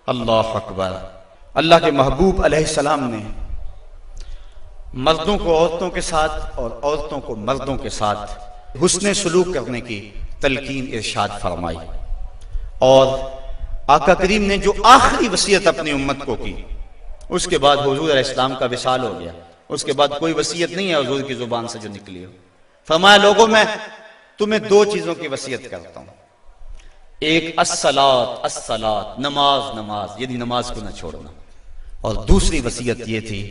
अल्लाह अकबर। अल्लाह के महबूब अलैहिस्सलाम ने मर्दों को औरतों के साथ और औरतों को मर्दों के साथ हुस्ने सलूक करने की तलकीन इरशाद फरमाई। और आका करीम ने जो आखिरी वसीयत अपनी उम्मत को की, उसके बाद हुजूर अलैहिस्सलाम का विसाल हो गया। उसके बाद कोई वसीयत नहीं है हुजूर की जुबान से जो निकली हो। फरमाया, लोगों मैं तुम्हें दो चीजों की वसीयत करता हूं। एक अस्सलात अस्सलात, नमाज नमाज, यदि नमाज को न छोड़ना। और दूसरी वसीयत ये थी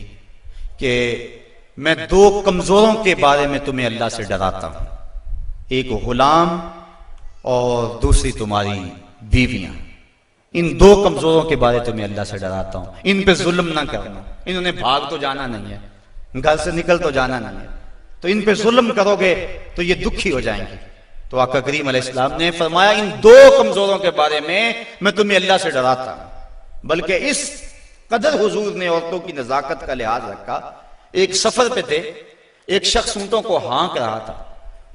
कि मैं दो कमजोरों के बारे में तुम्हें अल्लाह से डराता हूं, एक गुलाम और दूसरी तुम्हारी बीवियां। इन दो कमजोरों के बारे में तुम्हें अल्लाह से डराता हूं, इन पे जुल्म ना करना। इन्होंने भाग तो जाना नहीं है, घर से निकल तो जाना नहीं है, तो इन पे जुल्म करोगे तो ये दुखी हो जाएंगे। तो आका करीम अलैहिस्सलाम ने फरमाया, इन दो कमजोरों के बारे में मैं तुम्हें अल्लाह से डराता हूं। बल्कि इस कदर हुजूर ने औरतों की नजाकत का लिहाज रखा। एक सफर पे थे, एक शख्स ऊंटों को हाँक रहा था,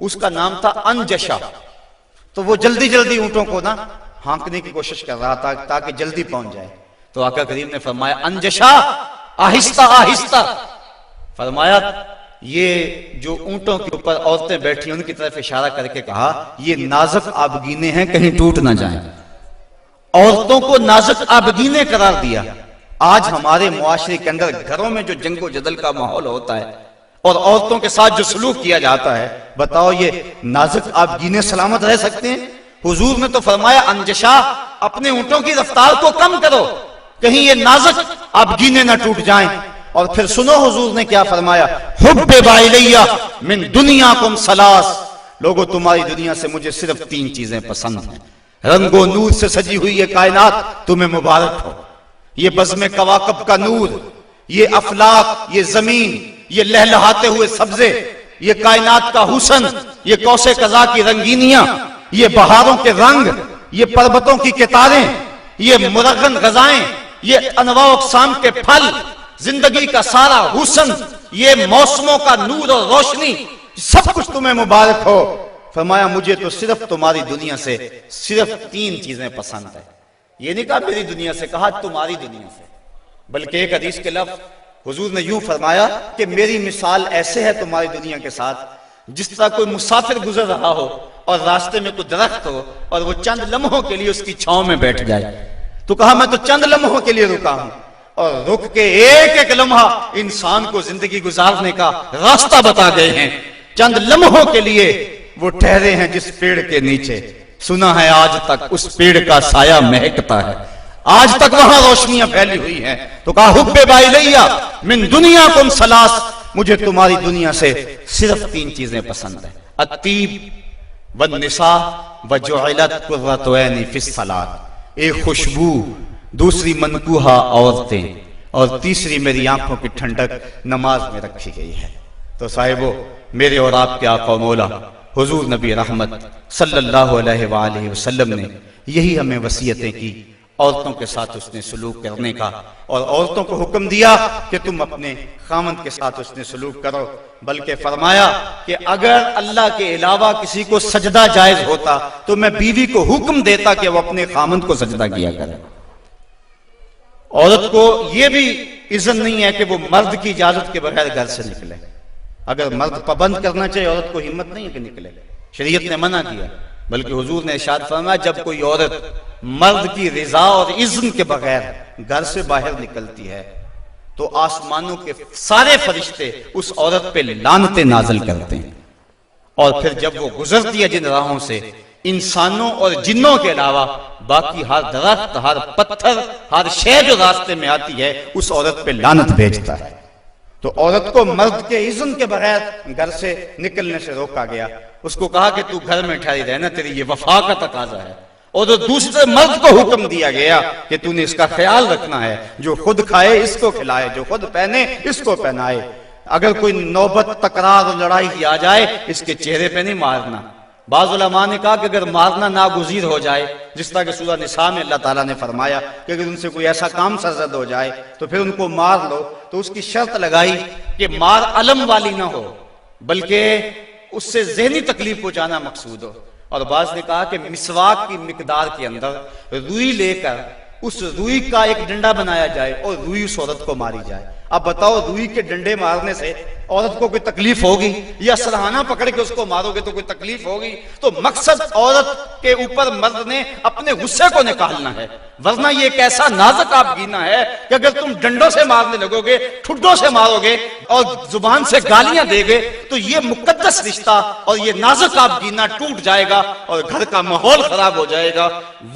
उसका नाम था अनजशा। तो वो जल्दी जल्दी ऊंटों को ना हाँकने की कोशिश कर रहा था ताकि जल्दी पहुंच जाए। तो आका करीम ने फरमाया, अनजशा आहिस्ता आहिस्ता। फरमाया, ये जो ऊंटों के ऊपर औरतें बैठी उनकी तरफ इशारा करके कहा, ये नाजुक आबगीने हैं, कहीं टूट ना जाएं। औरतों को नाजुक आबगीने करार दिया। आज हमारे मुआशरे के अंदर घरों में जो जंगो जदल का माहौल होता है और औरतों के साथ जो सलूक किया जाता है, बताओ ये नाजुक आबगीने सलामत रह सकते हैं? हुजूर ने तो फरमाया, अनजशा अपने ऊंटों की रफ्तार को कम करो, कहीं ये नाजुक आबगीने ना टूट जाएं। और फिर सुनो हुजूर ने क्या फरमाया, हुब्बे बाइलिया मिन दुनियाकुम सलास। लोगों, तुम्हारी दुनिया से मुझे सिर्फ तीन चीजें पसंद हैं। रंगो नूर से सजी हुई ये कायनात तुम्हें मुबारक हो। ये बज़्म कवाकब का नूर, ये अफलाक, ये जमीन, ये लहलहाते हुए सब्जे, ये कायनात का हुसन, ये कौसे कज़ा की रंगीनियां, ये बहारों के रंग, ये पर्वतों की कितारें, ये मुरगन गजाएं, ये अनवा अक़साम के फल, जिंदगी का सारा हुसन, ये मौसमों का नूर और रोशनी, सब कुछ तुम्हें मुबारक हो। फरमाया, मुझे तो सिर्फ तुम्हारी दुनिया से सिर्फ तीन चीजें पसंद है। ये नहीं कहा मेरी दुनिया से, कहा तुम्हारी दुनिया से। बल्कि एक हदीस के लफ्ज़ हुजूर ने यूं फरमाया कि मेरी मिसाल ऐसे है तुम्हारी दुनिया के साथ, जिस तरह कोई मुसाफिर गुजर रहा हो और रास्ते में कोई दरख्त हो और वो चंद लम्हों के लिए उसकी छांव में बैठ जाए। तो कहा, मैं तो चंद लम्हों के लिए रुका हूं, और रुक के एक एक लम्हा इंसान को जिंदगी गुजारने का रास्ता बता गए हैं। चंद लम्हों के लिए वो ठहरे हैं जिस पेड़ के नीचे, सुना है आज तक उस पेड़ का साया महकता है, आज तक वहां रोशनियां फैली हुई हैं। तो कहा, हुब्बे बाइलिया मिन दुनियाकुम सलास, मुझे तुम्हारी दुनिया से सिर्फ तीन चीजें पसंद है, अत्तीब वन निसा व जुइलत कुर्रतु ऐनी फिस सलात। एक खुशबू, दूसरी मनकूहा औरतें, और तीसरी मेरी आंखों की ठंडक नमाज में रखी गई है। तो साहिबो, मेरे और आपके आका मौला हुजूर नबी रहमत सल्लल्लाहु अलैहि वसल्लम ने यही हमें वसीयतें की, औरतों के साथ उसने सलूक करने का। और औरतों को हुक्म दिया कि तुम अपने खामद के साथ उसने सलूक करो। बल्कि फरमाया कि अगर अल्लाह के अलावा किसी को सजदा जायज होता तो मैं बीवी को हुक्म देता कि वो अपने खामद को सजदा किया करे। औरत को यह भी इज़्ज़त नहीं है कि वो मर्द की इजाजत के बगैर घर से निकले। अगर मर्द पाबंद करना चाहिए, औरत को हिम्मत नहीं है कि निकले, शरीयत ने मना किया। बल्कि हुजूर ने इरशाद फरमाया, जब कोई औरत मर्द की रिजा और इज़्न के बगैर घर से बाहर निकलती है तो आसमानों के सारे फरिश्ते उस औरत पे लानतें नाज़िल करते हैं। और फिर जब वो गुजरती है जिन राहों से, इंसानों और जिन्नों के अलावा बाकी हर दरख्त, हर पत्थर, हर शय जो रास्ते में आती है उस औरत पे लानत भेजता है। तो औरत को मर्द के इज़्न के बगैर घर से निकलने से रोका गया। उसको कहा कि तू घर में ठहरी रहना, तेरी ये वफा का तकाजा है। और तो दूसरे मर्द को हुक्म दिया गया कि तूने इसका ख्याल रखना है, जो खुद खाए इसको खिलाए, जो खुद पहने इसको पहनाए। अगर कोई नौबत, तकरार और लड़ाई की आ जाए, इसके चेहरे पे नहीं मारना। बाज़ उलमा ने कहा कि अगर मारना नागुज़ीर हो जाए, जिस तरह के सूरह निसा में अल्लाह ताला ने फरमाया कि अगर उनसे कोई ऐसा काम सरजद हो जाए तो फिर उनको मार लो, तो उसकी शर्त लगाई कि मार अलम वाली ना हो, बल्कि उससे ज़हनी तकलीफ पहुंचाना मकसूद हो। और बाज़ ने कहा कि मिसवाक की मिकदार के अंदर रुई लेकर उस रुई का एक डंडा बनाया जाए और रुई उस औरत को मारी जाए। अब बताओ, रुई के डंडे मारने से औरत को कोई तकलीफ होगी, या सरहाना पकड़ के उसको मारोगे तो कोई तकलीफ होगी? तो मकसद औरत के ऊपर मर्द ने अपने गुस्से को निकालना है, वरना ये एक ऐसा नाजुक आपगीना है कि अगर तुम डंडों से मारने लगोगे, ठुड्डों से मारोगे और जुबान से गालियां देगे तो ये मुकद्दस रिश्ता और ये नाजुक आपगीना टूट जाएगा और घर का माहौल खराब हो जाएगा।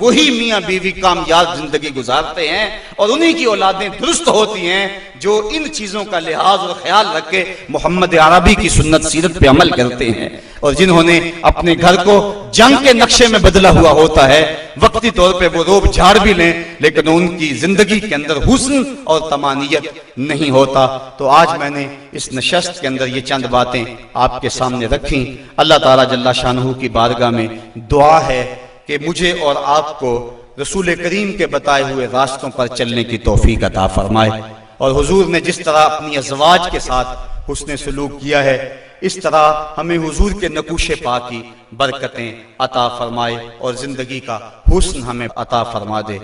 वही मियां बीवी कामयाब जिंदगी गुजारते हैं और उन्हीं की औलादें दुरुस्त होती हैं जो इन चीजों का लिहाज और ख्याल रख के मोहम्मद अरबी की सुन्नत सीरत पे अमल करते हैं, और जिन्होंने अपने घर को जंग के नक्शे में बदला हुआ होता है। वक्ती तौर पे वो रोब झाड़ भी लें, लेकिन उनकी जिंदगी के अंदर हुस्न और तमानियत नहीं होता। तो आज मैंने इस नशस्त के अंदर ये चंद बातें आपके सामने रखी। अल्लाह ताला जल्ला शानहू की बारगाह में दुआ है कि मुझे और आपको रसूल करीम के बताए हुए रास्तों पर चलने की तौफीक अता फरमाए, और हुजूर ने जिस तरह अपनी अज़वाज के साथ हुस्न सलूक किया है, इस तरह हमें हुजूर के नकूशे पाक की बरकतें अता फरमाए और जिंदगी का हुस्न हमें अता फरमा दे।